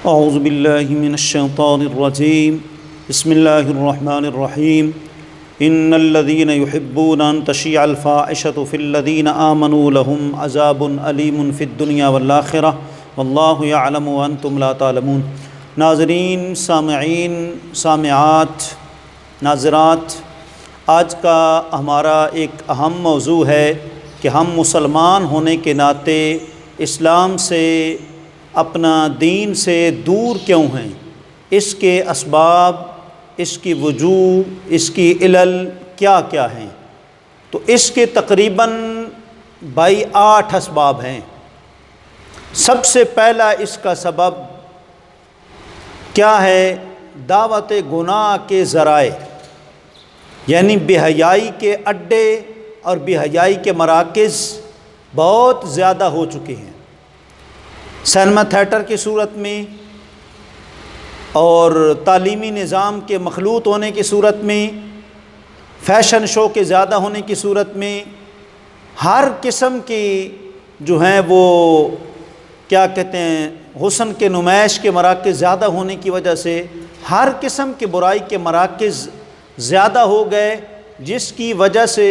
اعوذ باللہ من الشیطان الرجیم بسم اللہ الرحمن الرحیم ان الذین یحبون ان تشیع الفاحشۃ فی الذین آمنوا لهم عذاب علیم فی الدنیا والآخرہ واللہ یعلم وانتم لا تعلمون۔ ناظرین، سامعین، سامعات، ناظرات، آج کا ہمارا ایک اہم موضوع ہے کہ ہم مسلمان ہونے کے ناطے اسلام سے، اپنا دین سے دور کیوں ہیں، اس کے اسباب، اس کی وجوہ، اس کی علل کیا کیا ہیں۔ تو اس کے تقریباً 8 اسباب ہیں۔ سب سے پہلا اس کا سبب کیا ہے؟ دعوت گناہ کے ذرائع، یعنی بے حیائی کے اڈے اور بے حیائی کے مراکز بہت زیادہ ہو چکے ہیں۔ سینما تھیٹر کی صورت میں اور تعلیمی نظام کے مخلوط ہونے کی صورت میں، فیشن شو کے زیادہ ہونے کی صورت میں، ہر قسم کی جو ہیں وہ کیا کہتے ہیں، حسن کے نمائش کے مراکز زیادہ ہونے کی وجہ سے ہر قسم کی برائی کے مراکز زیادہ ہو گئے، جس کی وجہ سے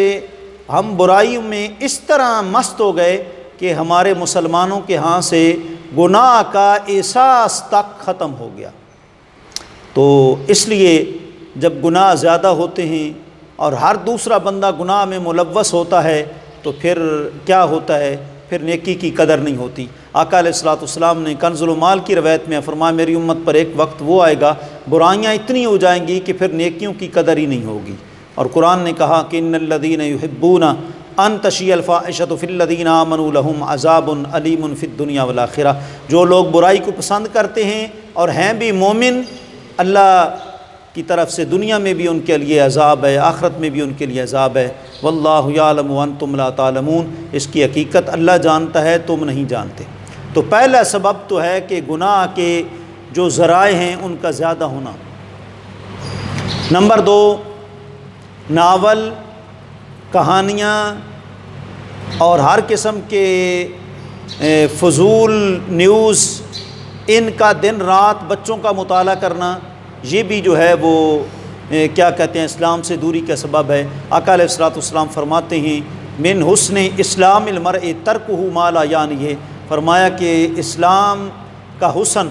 ہم برائیوں میں اس طرح مست ہو گئے کہ ہمارے مسلمانوں کے ہاں سے گناہ کا احساس تک ختم ہو گیا۔ تو اس لیے جب گناہ زیادہ ہوتے ہیں اور ہر دوسرا بندہ گناہ میں ملوث ہوتا ہے تو پھر کیا ہوتا ہے؟ پھر نیکی کی قدر نہیں ہوتی۔ آقا علیہ الصلوۃ والسلام نے کنز المال کی روایت میں فرمایا، میری امت پر ایک وقت وہ آئے گا برائیاں اتنی ہو جائیں گی کہ پھر نیکیوں کی قدر ہی نہیں ہوگی۔ اور قرآن نے کہا کہ ان الذین یحبون ان تشیع الفاحشۃ فی الذین آمنوا لهم عذاب علیم فی الدنیا والآخرہ۔ جو لوگ برائی کو پسند کرتے ہیں اور ہیں بھی مومن، اللہ کی طرف سے دنیا میں بھی ان کے لیے عذاب ہے، آخرت میں بھی ان کے لیے عذاب ہے۔ واللہ یعلم وانتم لا تعلمون۔ اس کی حقیقت اللہ جانتا ہے، تم نہیں جانتے۔ تو پہلا سبب تو ہے کہ گناہ کے جو ذرائع ہیں ان کا زیادہ ہونا۔ نمبر 2، ناول، کہانیاں اور ہر قسم کے فضول نیوز، ان کا دن رات بچوں کا مطالعہ کرنا، یہ بھی جو ہے وہ کیا کہتے ہیں، اسلام سے دوری کا سبب ہے۔ آقا علیہ الصلوۃ والسلام فرماتے ہیں، من حسن اسلام المرء ترکہ ما لا یعنیہ۔ فرمایا کہ اسلام کا حسن،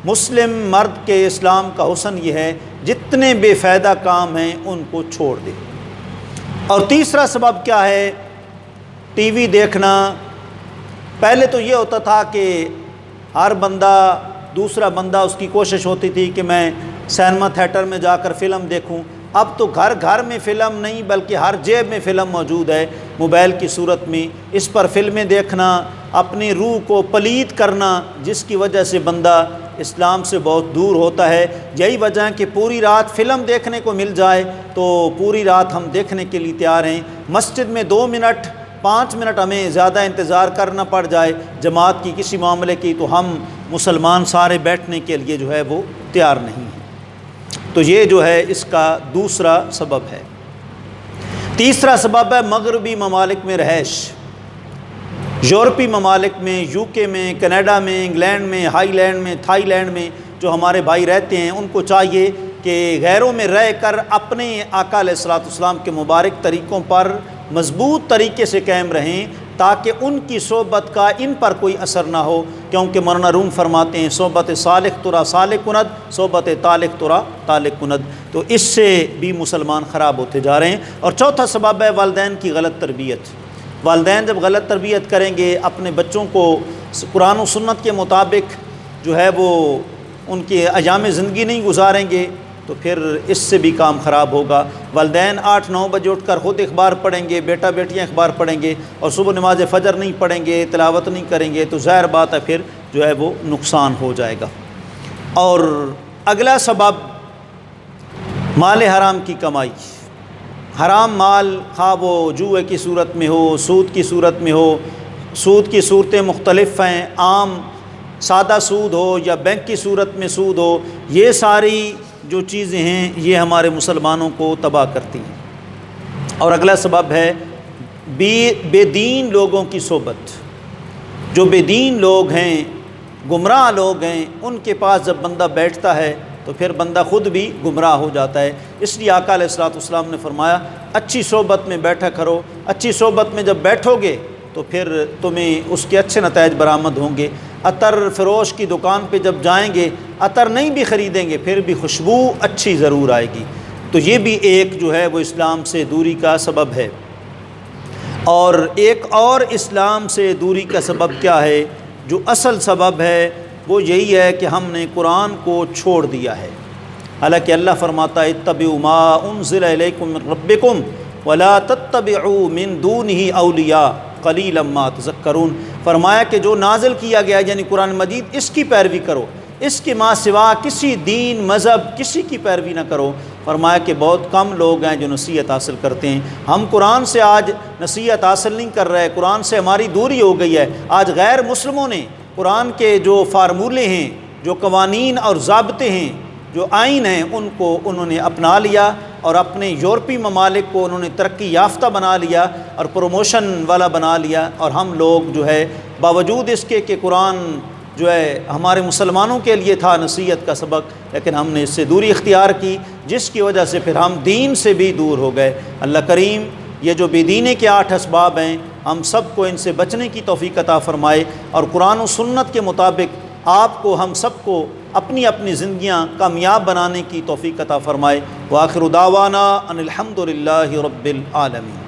مسلم مرد کے اسلام کا حسن یہ ہے جتنے بے فائدہ کام ہیں ان کو چھوڑ دے۔ اور تیسرا سبب کیا ہے؟ ٹی وی دیکھنا۔ پہلے تو یہ ہوتا تھا کہ ہر بندہ، دوسرا بندہ، اس کی کوشش ہوتی تھی کہ میں سینما تھیٹر میں جا کر فلم دیکھوں۔ اب تو گھر گھر میں فلم نہیں بلکہ ہر جیب میں فلم موجود ہے، موبائل کی صورت میں۔ اس پر فلمیں دیکھنا، اپنی روح کو پلید کرنا، جس کی وجہ سے بندہ اسلام سے بہت دور ہوتا ہے۔ یہی وجہ ہے کہ پوری رات فلم دیکھنے کو مل جائے تو پوری رات ہم دیکھنے کے لیے تیار ہیں۔ مسجد میں 2 منٹ 5 منٹ ہمیں زیادہ انتظار کرنا پڑ جائے جماعت کی کسی معاملے کی، تو ہم مسلمان سارے بیٹھنے کے لیے جو ہے وہ تیار نہیں ہیں۔ تو یہ جو ہے اس کا دوسرا سبب ہے۔ تیسرا سبب ہے مغربی ممالک میں رہائش، یورپی ممالک میں، یو کے میں، کینیڈا میں، انگلینڈ میں، ہائی لینڈ میں، تھائی لینڈ میں جو ہمارے بھائی رہتے ہیں، ان کو چاہیے کہ غیروں میں رہ کر اپنے آقا علیہ الصلوۃ والسلام کے مبارک طریقوں پر مضبوط طریقے سے قائم رہیں، تاکہ ان کی صحبت کا ان پر کوئی اثر نہ ہو، کیونکہ مولانا روم فرماتے ہیں صحبت صالح ترا صالح کند، صحبت طالق ترا طالق کند۔ تو اس سے بھی مسلمان خراب ہوتے جا رہے ہیں۔ اور چوتھا سبب ہے والدین کی غلط تربیت۔ والدین جب غلط تربیت کریں گے، اپنے بچوں کو قرآن و سنت کے مطابق جو ہے وہ ان کے ایام زندگی نہیں گزاریں گے تو پھر اس سے بھی کام خراب ہوگا۔ والدین 8-9 بجے اٹھ کر خود اخبار پڑھیں گے، بیٹا بیٹیاں اخبار پڑھیں گے، اور صبح نماز فجر نہیں پڑھیں گے، تلاوت نہیں کریں گے، تو ظاہر بات ہے پھر جو ہے وہ نقصان ہو جائے گا۔ اور اگلا سبب مال حرام کی کمائی۔ حرام مال، خواہ وہ جوئے کی صورت میں ہو، سود کی صورت میں ہو۔ سود کی صورتیں مختلف ہیں، عام سادہ سود ہو یا بینک کی صورت میں سود ہو، یہ ساری جو چیزیں ہیں یہ ہمارے مسلمانوں کو تباہ کرتی ہیں۔ اور اگلا سبب ہے بے دین لوگوں کی صحبت۔ جو بے دین لوگ ہیں گمراہ لوگ ہیں ان کے پاس جب بندہ بیٹھتا ہے تو پھر بندہ خود بھی گمراہ ہو جاتا ہے۔ اس لیے آقا علیہ الصلوۃ والسلام نے فرمایا اچھی صحبت میں بیٹھا کرو، اچھی صحبت میں جب بیٹھو گے تو پھر تمہیں اس کے اچھے نتائج برآمد ہوں گے۔ عطر فروش کی دکان پہ جب جائیں گے، عطر نہیں بھی خریدیں گے پھر بھی خوشبو اچھی ضرور آئے گی۔ تو یہ بھی ایک جو ہے وہ اسلام سے دوری کا سبب ہے۔ اور ایک اور اسلام سے دوری کا سبب کیا ہے؟ جو اصل سبب ہے وہ یہی ہے کہ ہم نے قرآن کو چھوڑ دیا ہے۔ حالانکہ اللہ فرماتا ہے اتبعوا ما انزل الیکم من ربکم ولا تتبعوا من دونہ اولیاء قلیلا ما تذکرون۔ فرمایا کہ جو نازل کیا گیا ہے یعنی قرآن مجید، اس کی پیروی کرو، اس کے ماں سوا کسی دین مذہب کسی کی پیروی نہ کرو۔ فرمایا کہ بہت کم لوگ ہیں جو نصیحت حاصل کرتے ہیں۔ ہم قرآن سے آج نصیحت حاصل نہیں کر رہے، قرآن سے ہماری دوری ہو گئی ہے۔ آج غیر مسلموں نے قرآن کے جو فارمولے ہیں، جو قوانین اور ضابطے ہیں، جو آئین ہیں، ان کو انہوں نے اپنا لیا اور اپنے یورپی ممالک کو انہوں نے ترقی یافتہ بنا لیا اور پروموشن والا بنا لیا، اور ہم لوگ جو ہے باوجود اس کے کہ قرآن جو ہے ہمارے مسلمانوں کے لیے تھا نصیحت کا سبق، لیکن ہم نے اس سے دوری اختیار کی، جس کی وجہ سے پھر ہم دین سے بھی دور ہو گئے۔ اللہ کریم یہ جو بے دینی کے 8 اسباب ہیں، ہم سب کو ان سے بچنے کی توفیق عطا فرمائے، اور قرآن و سنت کے مطابق آپ کو ہم سب کو اپنی اپنی زندگیاں کامیاب بنانے کی توفیق عطا فرمائے۔ وآخر دعوانا ان الحمد للہ رب العالمین۔